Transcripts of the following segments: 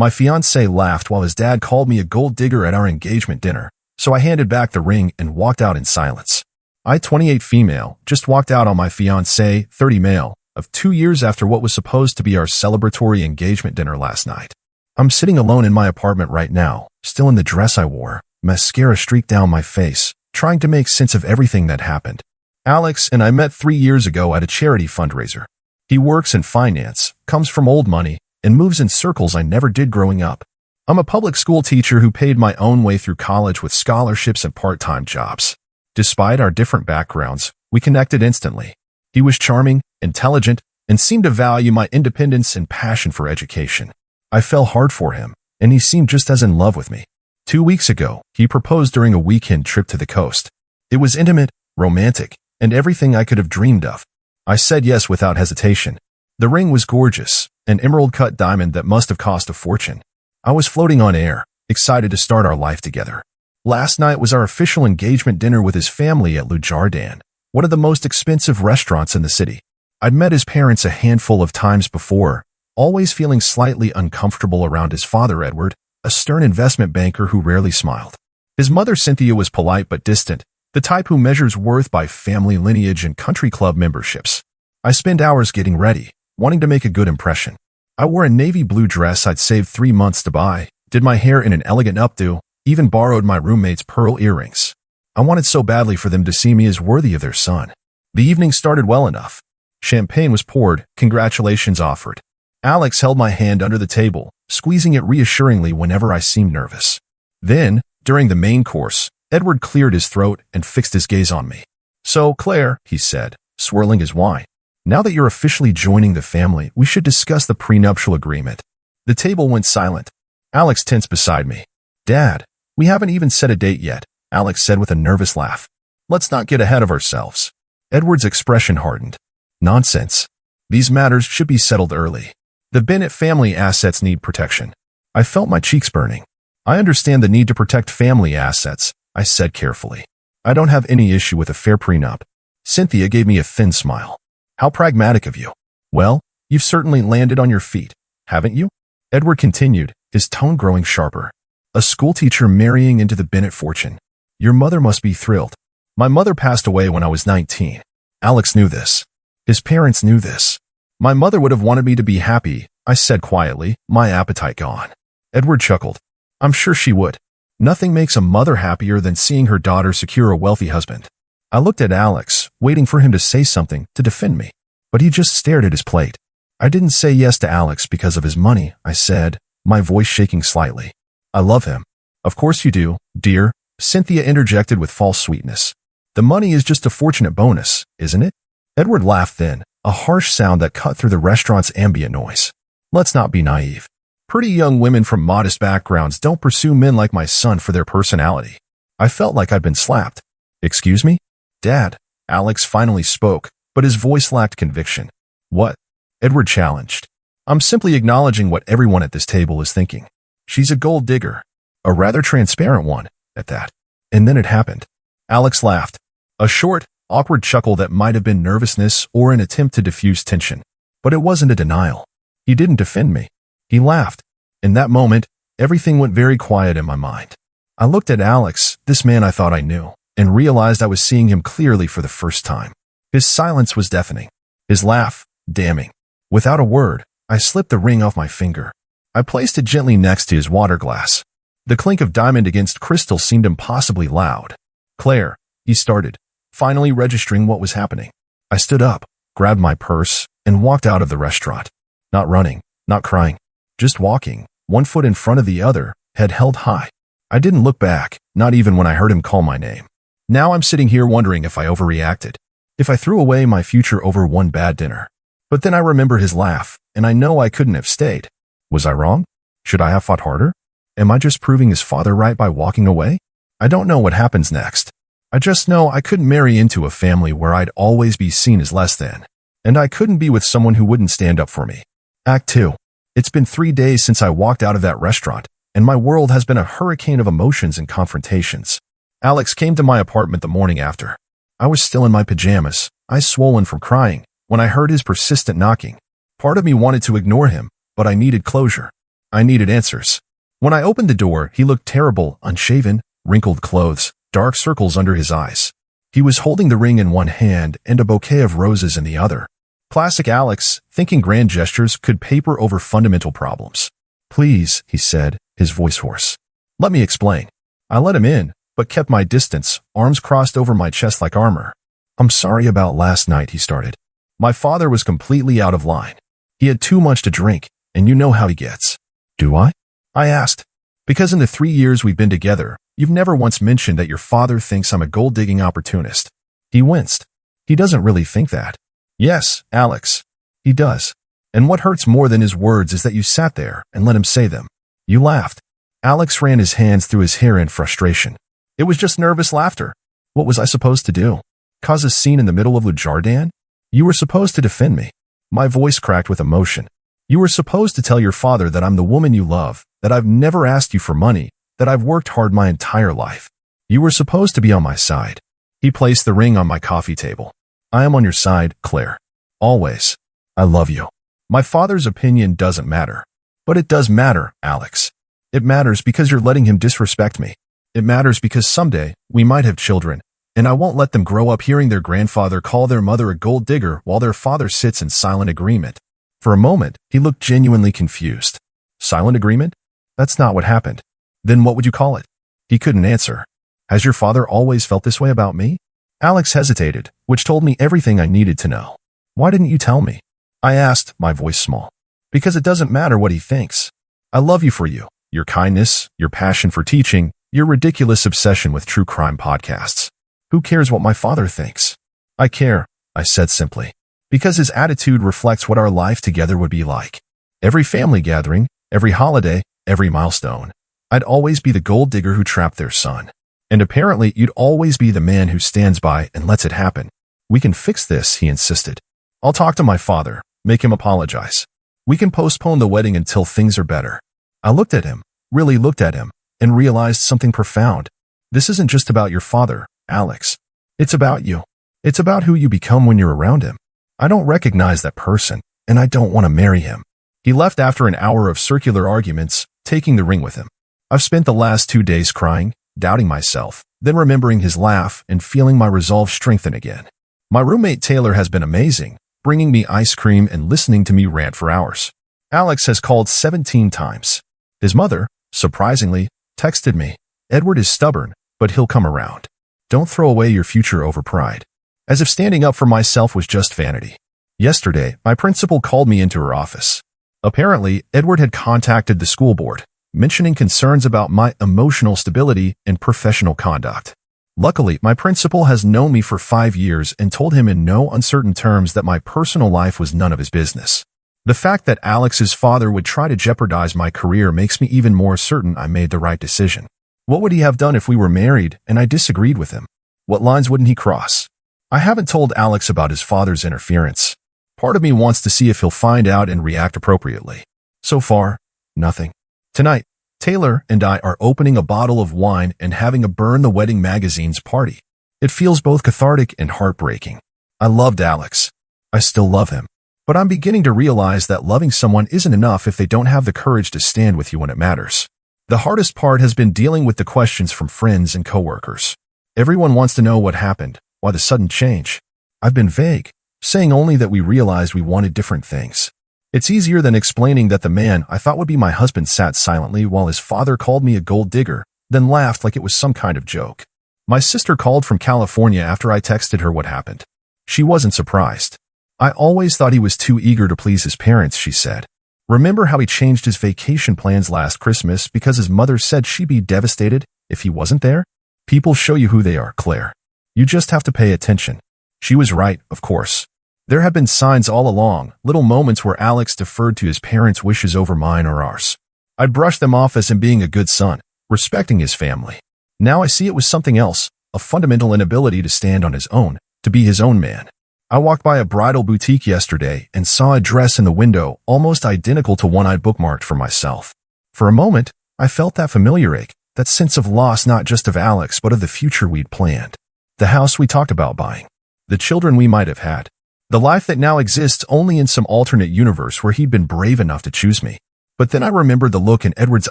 My fiancé laughed while his dad called me a gold digger at our engagement dinner, so I handed back the ring and walked out in silence. I, 28 female, just walked out on my fiancé, 30 male, of 2 years after what was supposed to be our celebratory engagement dinner last night. I'm sitting alone in my apartment right now, still in the dress I wore, mascara streaked down my face, trying to make sense of everything that happened. Alex and I met 3 years ago at a charity fundraiser. He works in finance, comes from old money, and moves in circles I never did growing up. I'm a public school teacher who paid my own way through college with scholarships and part-time jobs. Despite our different backgrounds, we connected instantly. He was charming, intelligent, and seemed to value my independence and passion for education. I fell hard for him, and he seemed just as in love with me. 2 weeks ago, he proposed during a weekend trip to the coast. It was intimate, romantic, and everything I could have dreamed of. I said yes without hesitation. The ring was gorgeous, an emerald-cut diamond that must have cost a fortune. I was floating on air, excited to start our life together. Last night was our official engagement dinner with his family at Le Jardin, one of the most expensive restaurants in the city. I'd met his parents a handful of times before, always feeling slightly uncomfortable around his father, Edward, a stern investment banker who rarely smiled. His mother, Cynthia, was polite but distant, the type who measures worth by family lineage and country club memberships. I spent hours getting ready, wanting to make a good impression. I wore a navy blue dress I'd saved 3 months to buy, did my hair in an elegant updo, even borrowed my roommate's pearl earrings. I wanted so badly for them to see me as worthy of their son. The evening started well enough. Champagne was poured, congratulations offered. Alex held my hand under the table, squeezing it reassuringly whenever I seemed nervous. Then, during the main course, Edward cleared his throat and fixed his gaze on me. "So, Claire," he said, swirling his wine, "now that you're officially joining the family, we should discuss the prenuptial agreement." The table went silent. Alex tensed beside me. "Dad, we haven't even set a date yet," Alex said with a nervous laugh. "Let's not get ahead of ourselves." Edward's expression hardened. "Nonsense. These matters should be settled early. The Bennett family assets need protection." I felt my cheeks burning. "I understand the need to protect family assets," I said carefully. "I don't have any issue with a fair prenup." Cynthia gave me a thin smile. "How pragmatic of you. Well, you've certainly landed on your feet, haven't you?" Edward continued, his tone growing sharper. "A schoolteacher marrying into the Bennett fortune. Your mother must be thrilled. My mother passed away when I was 19. Alex knew this. His parents knew this. My mother would have wanted me to be happy," I said quietly, my appetite gone. Edward chuckled. "I'm sure she would. Nothing makes a mother happier than seeing her daughter secure a wealthy husband." I looked at Alex, waiting for him to say something to defend me, but he just stared at his plate. "I didn't say yes to Alex because of his money," I said, my voice shaking slightly. "I love him." "Of course you do, dear," Cynthia interjected with false sweetness. "The money is just a fortunate bonus, isn't it?" Edward laughed then, a harsh sound that cut through the restaurant's ambient noise. "Let's not be naive. Pretty young women from modest backgrounds don't pursue men like my son for their personality." I felt like I'd been slapped. "Excuse me? Dad," Alex finally spoke, but his voice lacked conviction. "What?" Edward challenged. "I'm simply acknowledging what everyone at this table is thinking. She's a gold digger. A rather transparent one, at that." And then it happened. Alex laughed. A short, awkward chuckle that might have been nervousness or an attempt to diffuse tension. But it wasn't a denial. He didn't defend me. He laughed. In that moment, everything went very quiet in my mind. I looked at Alex, this man I thought I knew, and realized I was seeing him clearly for the first time. His silence was deafening. His laugh, damning. Without a word, I slipped the ring off my finger. I placed it gently next to his water glass. The clink of diamond against crystal seemed impossibly loud. "Claire," he started, finally registering what was happening. I stood up, grabbed my purse, and walked out of the restaurant. Not running, not crying, just walking, one foot in front of the other, head held high. I didn't look back, not even when I heard him call my name. Now I'm sitting here wondering if I overreacted, if I threw away my future over one bad dinner. But then I remember his laugh, and I know I couldn't have stayed. Was I wrong? Should I have fought harder? Am I just proving his father right by walking away? I don't know what happens next. I just know I couldn't marry into a family where I'd always be seen as less than. And I couldn't be with someone who wouldn't stand up for me. Act 2. It's been 3 days since I walked out of that restaurant, and my world has been a hurricane of emotions and confrontations. Alex came to my apartment the morning after. I was still in my pajamas, eyes swollen from crying, when I heard his persistent knocking. Part of me wanted to ignore him, but I needed closure. I needed answers. When I opened the door, he looked terrible, unshaven, wrinkled clothes, dark circles under his eyes. He was holding the ring in one hand and a bouquet of roses in the other. Classic Alex, thinking grand gestures could paper over fundamental problems. "Please," he said, his voice hoarse. "Let me explain." I let him in, but kept my distance, arms crossed over my chest like armor. "I'm sorry about last night," he started. My father was completely out of line. He had too much to drink, and you know how he gets. "Do I?" I asked. "Because in the 3 years we've been together, you've never once mentioned that your father thinks I'm a gold-digging opportunist." He winced. "He doesn't really think that." "Yes, Alex. He does. And what hurts more than his words is that you sat there and let him say them." You laughed. Alex ran his hands through his hair in frustration. "It was just nervous laughter. What was I supposed to do? Cause a scene in the middle of Le Jardin? You were supposed to defend me." My voice cracked with emotion. "You were supposed to tell your father that I'm the woman you love, that I've never asked you for money, that I've worked hard my entire life. You were supposed to be on my side." He placed the ring on my coffee table. "I am on your side, Claire. Always. I love you." My father's opinion doesn't matter. But it does matter, Alex. It matters because you're letting him disrespect me. It matters because someday we might have children, and I won't let them grow up hearing their grandfather call their mother a gold digger while their father sits in silent agreement. For a moment, he looked genuinely confused. Silent agreement? That's not what happened. Then what would you call it? He couldn't answer. Has your father always felt this way about me? Alex hesitated, which told me everything I needed to know. Why didn't you tell me? I asked, my voice small. Because it doesn't matter what he thinks. I love you for you, your kindness, your passion for teaching, your ridiculous obsession with true crime podcasts. Who cares what my father thinks? I care, I said simply. Because his attitude reflects what our life together would be like. Every family gathering, every holiday, every milestone. I'd always be the gold digger who trapped their son. And apparently you'd always be the man who stands by and lets it happen. We can fix this, he insisted. I'll talk to my father, make him apologize. We can postpone the wedding until things are better. I looked at him, really looked at him, and realized something profound. This isn't just about your father, Alex. It's about you. It's about who you become when you're around him. I don't recognize that person, and I don't want to marry him. He left after an hour of circular arguments, taking the ring with him. I've spent the last 2 days crying, doubting myself, then remembering his laugh and feeling my resolve strengthen again. My roommate Taylor has been amazing, bringing me ice cream and listening to me rant for hours. Alex has called 17 times. His mother, surprisingly, texted me, Edward is stubborn, but he'll come around. Don't throw away your future over pride. As if standing up for myself was just vanity. Yesterday, my principal called me into her office. Apparently, Edward had contacted the school board, mentioning concerns about my emotional stability and professional conduct. Luckily, my principal has known me for 5 years and told him in no uncertain terms that my personal life was none of his business. The fact that Alex's father would try to jeopardize my career makes me even more certain I made the right decision. What would he have done if we were married and I disagreed with him? What lines wouldn't he cross? I haven't told Alex about his father's interference. Part of me wants to see if he'll find out and react appropriately. So far, nothing. Tonight, Taylor and I are opening a bottle of wine and having a Burn the Wedding magazine's party. It feels both cathartic and heartbreaking. I loved Alex. I still love him. But I'm beginning to realize that loving someone isn't enough if they don't have the courage to stand with you when it matters. The hardest part has been dealing with the questions from friends and coworkers. Everyone wants to know what happened, why the sudden change. I've been vague, saying only that we realized we wanted different things. It's easier than explaining that the man I thought would be my husband sat silently while his father called me a gold digger, then laughed like it was some kind of joke. My sister called from California after I texted her what happened. She wasn't surprised. I always thought he was too eager to please his parents, she said. Remember how he changed his vacation plans last Christmas because his mother said she'd be devastated if he wasn't there? People show you who they are, Claire. You just have to pay attention. She was right, of course. There have been signs all along, little moments where Alex deferred to his parents' wishes over mine or ours. I brushed them off as him being a good son, respecting his family. Now I see it was something else, a fundamental inability to stand on his own, to be his own man. I walked by a bridal boutique yesterday and saw a dress in the window almost identical to one I'd bookmarked for myself. For a moment, I felt that familiar ache, that sense of loss not just of Alex but of the future we'd planned. The house we talked about buying. The children we might have had. The life that now exists only in some alternate universe where he'd been brave enough to choose me. But then I remembered the look in Edward's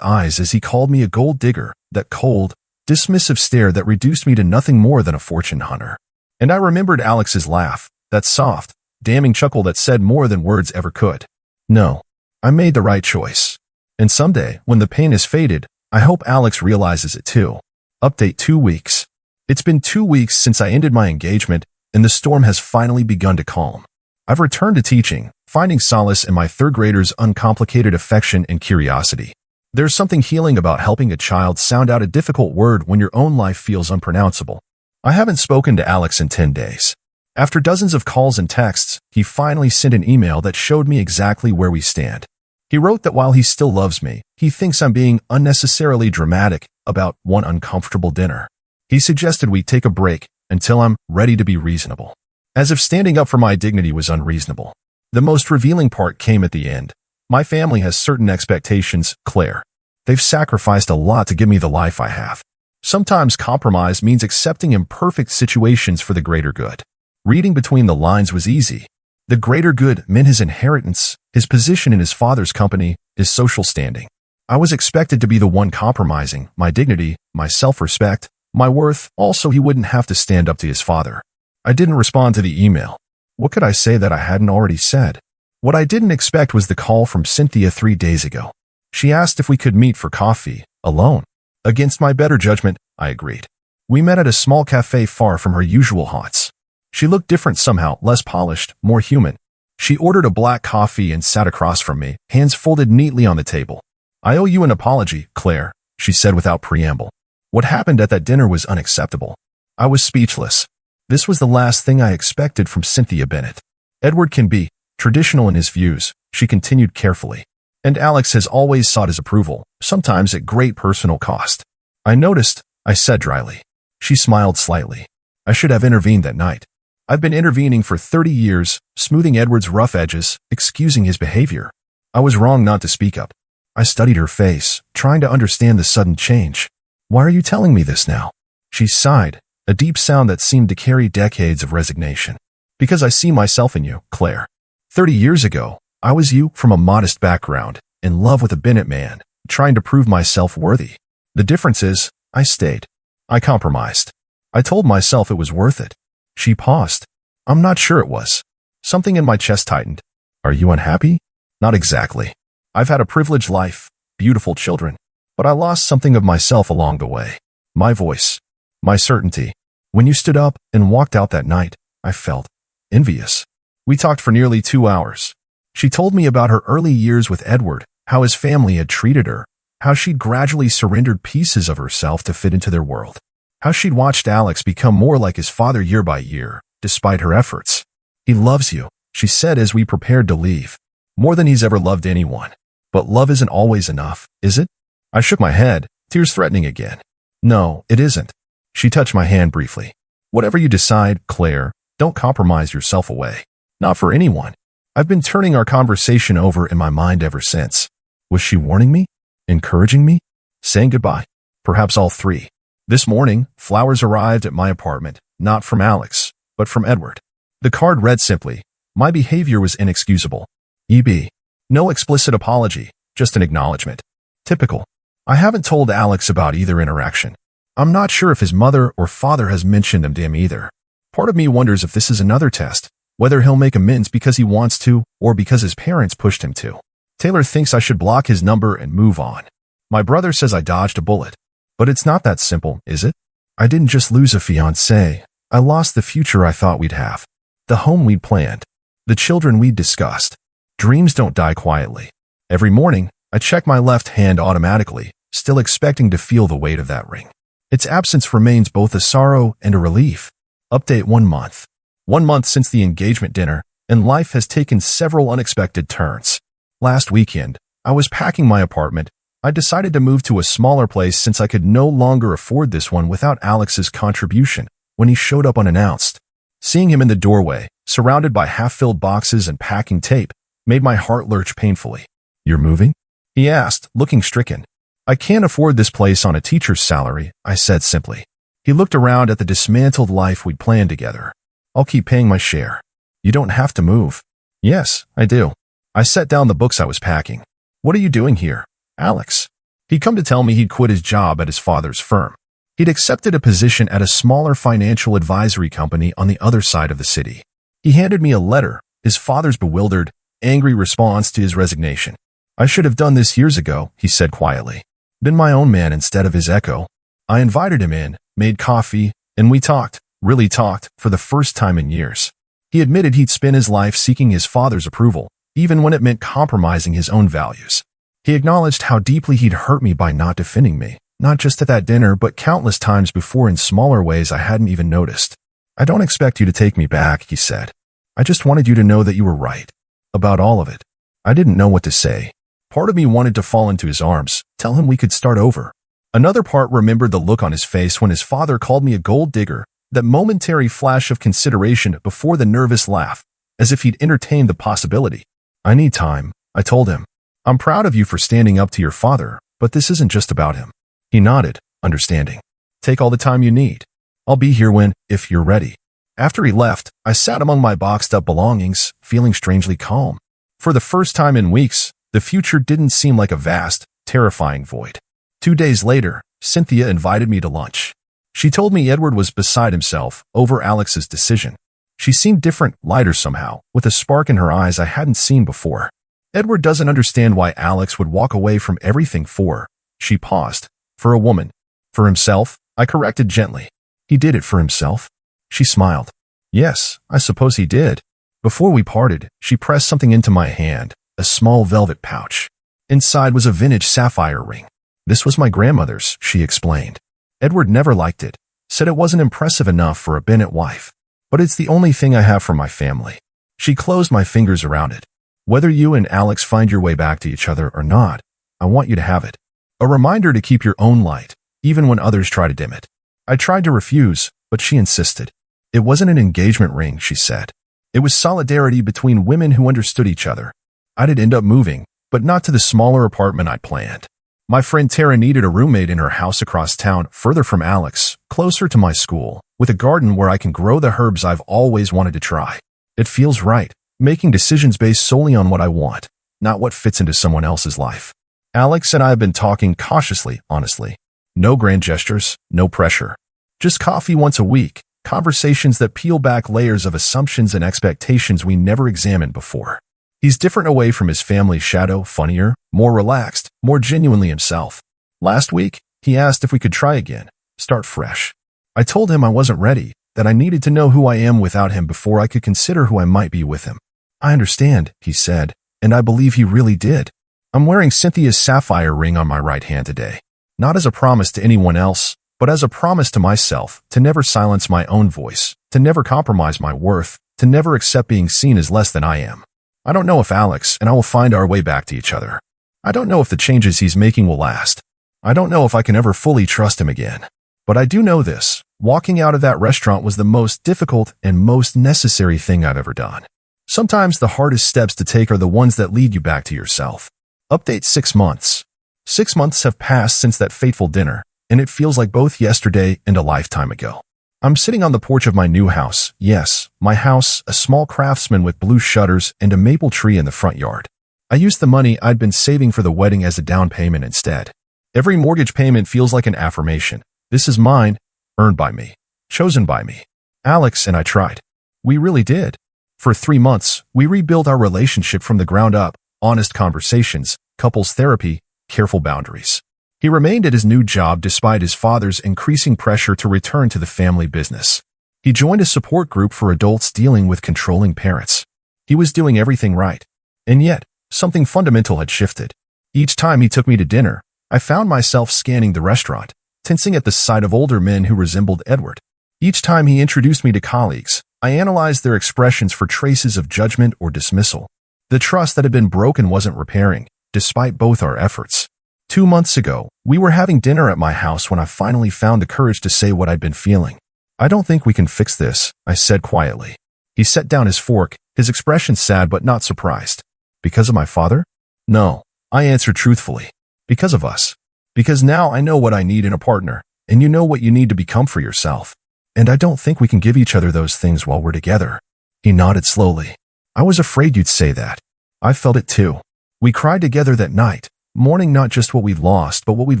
eyes as he called me a gold digger, that cold, dismissive stare that reduced me to nothing more than a fortune hunter. And I remembered Alex's laugh, that soft, damning chuckle that said more than words ever could. No, I made the right choice. And someday, when the pain is faded, I hope Alex realizes it too. Update 2 weeks. It's been 2 weeks since I ended my engagement, and the storm has finally begun to calm. I've returned to teaching, finding solace in my third graders' uncomplicated affection and curiosity. There's something healing about helping a child sound out a difficult word when your own life feels unpronounceable. I haven't spoken to Alex in 10 days. After dozens of calls and texts, he finally sent an email that showed me exactly where we stand. He wrote that while he still loves me, he thinks I'm being unnecessarily dramatic about one uncomfortable dinner. He suggested we take a break until I'm ready to be reasonable. As if standing up for my dignity was unreasonable. The most revealing part came at the end. My family has certain expectations, Claire. They've sacrificed a lot to give me the life I have. Sometimes compromise means accepting imperfect situations for the greater good. Reading between the lines was easy. The greater good meant his inheritance, his position in his father's company, his social standing. I was expected to be the one compromising my dignity, my self-respect, my worth. Also, he wouldn't have to stand up to his father. I didn't respond to the email. What could I say that I hadn't already said? What I didn't expect was the call from Cynthia 3 days ago. She asked if we could meet for coffee, alone. Against my better judgment, I agreed. We met at a small cafe far from her usual haunts. She looked different somehow, less polished, more human. She ordered a black coffee and sat across from me, hands folded neatly on the table. I owe you an apology, Claire, she said without preamble. What happened at that dinner was unacceptable. I was speechless. This was the last thing I expected from Cynthia Bennett. Edward can be traditional in his views, she continued carefully. And Alex has always sought his approval, sometimes at great personal cost. I noticed, I said dryly. She smiled slightly. I should have intervened that night. I've been intervening for 30 years, smoothing Edward's rough edges, excusing his behavior. I was wrong not to speak up. I studied her face, trying to understand the sudden change. Why are you telling me this now? She sighed, a deep sound that seemed to carry decades of resignation. Because I see myself in you, Claire. 30 years ago, I was you from a modest background, in love with a Bennett man, trying to prove myself worthy. The difference is, I stayed. I compromised. I told myself it was worth it. She paused. I'm not sure it was. Something in my chest tightened. Are you unhappy? Not exactly. I've had a privileged life, beautiful children, but I lost something of myself along the way. My voice. My certainty. When you stood up and walked out that night, I felt envious. We talked for nearly 2 hours. She told me about her early years with Edward, how his family had treated her, how she'd gradually surrendered pieces of herself to fit into their world, how she'd watched Alex become more like his father year by year, despite her efforts. He loves you, she said as we prepared to leave, more than he's ever loved anyone. But love isn't always enough, is it? I shook my head, tears threatening again. No, it isn't. She touched my hand briefly. Whatever you decide, Claire, don't compromise yourself away. Not for anyone. I've been turning our conversation over in my mind ever since. Was she warning me? Encouraging me? Saying goodbye? Perhaps all three. This morning, flowers arrived at my apartment, not from Alex, but from Edward. The card read simply, my behavior was inexcusable. EB. No explicit apology, just an acknowledgement. Typical. I haven't told Alex about either interaction. I'm not sure if his mother or father has mentioned them to him either. Part of me wonders if this is another test, whether he'll make amends because he wants to or because his parents pushed him to. Taylor thinks I should block his number and move on. My brother says I dodged a bullet. But it's not that simple, is it? I didn't just lose a fiancé. I lost the future I thought we'd have. The home we'd planned. The children we'd discussed. Dreams don't die quietly. Every morning, I check my left hand automatically, still expecting to feel the weight of that ring. Its absence remains both a sorrow and a relief. Update 1 month. 1 month since the engagement dinner, and life has taken several unexpected turns. Last weekend, I was packing my apartment. I decided to move to a smaller place since I could no longer afford this one without Alex's contribution when he showed up unannounced. Seeing him in the doorway, surrounded by half-filled boxes and packing tape, made my heart lurch painfully. You're moving? He asked, looking stricken. I can't afford this place on a teacher's salary, I said simply. He looked around at the dismantled life we'd planned together. I'll keep paying my share. You don't have to move. Yes, I do. I set down the books I was packing. What are you doing here, Alex? He'd come to tell me he'd quit his job at his father's firm. He'd accepted a position at a smaller financial advisory company on the other side of the city. He handed me a letter, his father's bewildered, angry response to his resignation. I should have done this years ago, he said quietly. Been my own man instead of his echo. I invited him in, made coffee, and we talked, really talked, for the first time in years. He admitted he'd spent his life seeking his father's approval, even when it meant compromising his own values. He acknowledged how deeply he'd hurt me by not defending me, not just at that dinner, but countless times before in smaller ways I hadn't even noticed. I don't expect you to take me back, he said. I just wanted you to know that you were right. About all of it. I didn't know what to say. Part of me wanted to fall into his arms, tell him we could start over. Another part remembered the look on his face when his father called me a gold digger, that momentary flash of consideration before the nervous laugh, as if he'd entertained the possibility. I need time, I told him. I'm proud of you for standing up to your father, but this isn't just about him. He nodded, understanding. Take all the time you need. I'll be here if you're ready. After he left, I sat among my boxed up belongings, feeling strangely calm. For the first time in weeks, the future didn't seem like a vast, terrifying void. 2 days later, Cynthia invited me to lunch. She told me Edward was beside himself over Alex's decision. She seemed different, lighter somehow, with a spark in her eyes I hadn't seen before. Edward doesn't understand why Alex would walk away from everything for, she paused, for a woman. For himself, I corrected gently. He did it for himself? She smiled. Yes, I suppose he did. Before we parted, she pressed something into my hand, a small velvet pouch. Inside was a vintage sapphire ring. This was my grandmother's, she explained. Edward never liked it, said it wasn't impressive enough for a Bennett wife. But it's the only thing I have from my family. She closed my fingers around it. Whether you and Alex find your way back to each other or not, I want you to have it. A reminder to keep your own light, even when others try to dim it. I tried to refuse, but she insisted. It wasn't an engagement ring, she said. It was solidarity between women who understood each other. I'd end up moving, but not to the smaller apartment I'd planned. My friend Tara needed a roommate in her house across town, further from Alex, closer to my school, with a garden where I can grow the herbs I've always wanted to try. It feels right, making decisions based solely on what I want, not what fits into someone else's life. Alex and I have been talking cautiously, honestly. No grand gestures, no pressure. Just coffee once a week, conversations that peel back layers of assumptions and expectations we never examined before. He's different away from his family's shadow, funnier, more relaxed, more genuinely himself. Last week, he asked if we could try again, start fresh. I told him I wasn't ready, that I needed to know who I am without him before I could consider who I might be with him. I understand, he said, and I believe he really did. I'm wearing Cynthia's sapphire ring on my right hand today, not as a promise to anyone else, but as a promise to myself to never silence my own voice, to never compromise my worth, to never accept being seen as less than I am. I don't know if Alex and I will find our way back to each other. I don't know if the changes he's making will last. I don't know if I can ever fully trust him again. But I do know this. Walking out of that restaurant was the most difficult and most necessary thing I've ever done. Sometimes the hardest steps to take are the ones that lead you back to yourself. Update 6 months. 6 months have passed since that fateful dinner, and it feels like both yesterday and a lifetime ago. I'm sitting on the porch of my new house. Yes, my house, a small craftsman with blue shutters and a maple tree in the front yard. I used the money I'd been saving for the wedding as a down payment instead. Every mortgage payment feels like an affirmation. This is mine, earned by me, chosen by me. Alex and I tried. We really did. For 3 months, we rebuilt our relationship from the ground up, honest conversations, couples therapy, careful boundaries. He remained at his new job despite his father's increasing pressure to return to the family business. He joined a support group for adults dealing with controlling parents. He was doing everything right. And yet, something fundamental had shifted. Each time he took me to dinner, I found myself scanning the restaurant, tensing at the sight of older men who resembled Edward. Each time he introduced me to colleagues, I analyzed their expressions for traces of judgment or dismissal. The trust that had been broken wasn't repairing, despite both our efforts. 2 months ago, we were having dinner at my house when I finally found the courage to say what I'd been feeling. I don't think we can fix this, I said quietly. He set down his fork, his expression sad but not surprised. Because of my father? No, I answered truthfully. Because of us. Because now I know what I need in a partner, and you know what you need to become for yourself. And I don't think we can give each other those things while we're together. He nodded slowly. I was afraid you'd say that. I felt it too. We cried together that night, mourning not just what we'd lost, but what we'd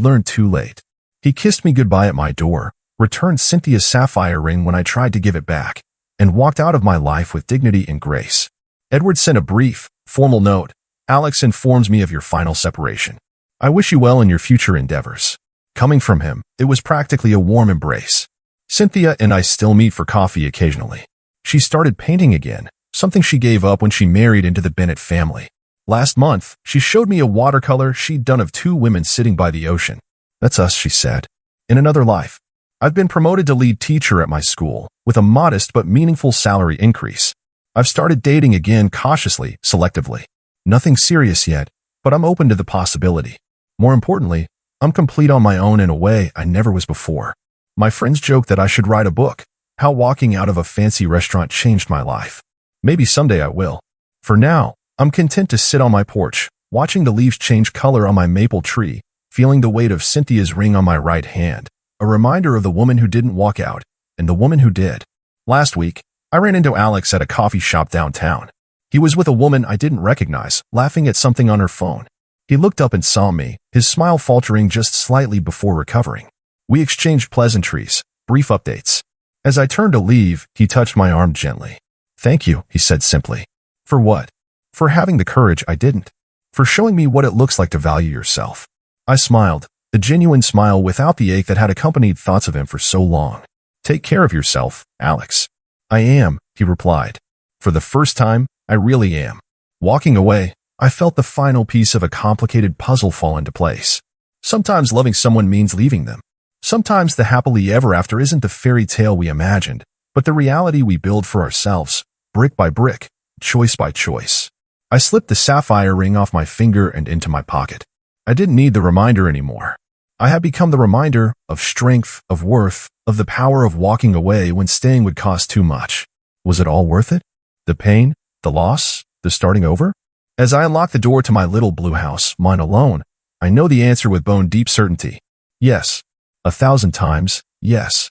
learned too late. He kissed me goodbye at my door, returned Cynthia's sapphire ring when I tried to give it back, and walked out of my life with dignity and grace. Edward sent a brief, formal note. Alex informs me of your final separation. I wish you well in your future endeavors. Coming from him, it was practically a warm embrace. Cynthia and I still meet for coffee occasionally. She started painting again, something she gave up when she married into the Bennett family. Last month, she showed me a watercolor she'd done of two women sitting by the ocean. That's us, she said. In another life. I've been promoted to lead teacher at my school, with a modest but meaningful salary increase. I've started dating again cautiously, selectively. Nothing serious yet, but I'm open to the possibility. More importantly, I'm complete on my own in a way I never was before. My friends joke that I should write a book, how walking out of a fancy restaurant changed my life. Maybe someday I will. For now, I'm content to sit on my porch, watching the leaves change color on my maple tree, feeling the weight of Cynthia's ring on my right hand, a reminder of the woman who didn't walk out, and the woman who did. Last week, I ran into Alex at a coffee shop downtown. He was with a woman I didn't recognize, laughing at something on her phone. He looked up and saw me, his smile faltering just slightly before recovering. We exchanged pleasantries, brief updates. As I turned to leave, he touched my arm gently. Thank you, he said simply. For what? For having the courage I didn't. For showing me what it looks like to value yourself. I smiled, a genuine smile without the ache that had accompanied thoughts of him for so long. Take care of yourself, Alex. I am, he replied. For the first time, I really am. Walking away, I felt the final piece of a complicated puzzle fall into place. Sometimes loving someone means leaving them. Sometimes the happily ever after isn't the fairy tale we imagined, but the reality we build for ourselves, brick by brick, choice by choice. I slipped the sapphire ring off my finger and into my pocket. I didn't need the reminder anymore. I had become the reminder of strength, of worth, of the power of walking away when staying would cost too much. Was it all worth it? The pain, the loss, the starting over? As I unlock the door to my little blue house, mine alone, I know the answer with bone-deep certainty. Yes. 1,000 times, yes.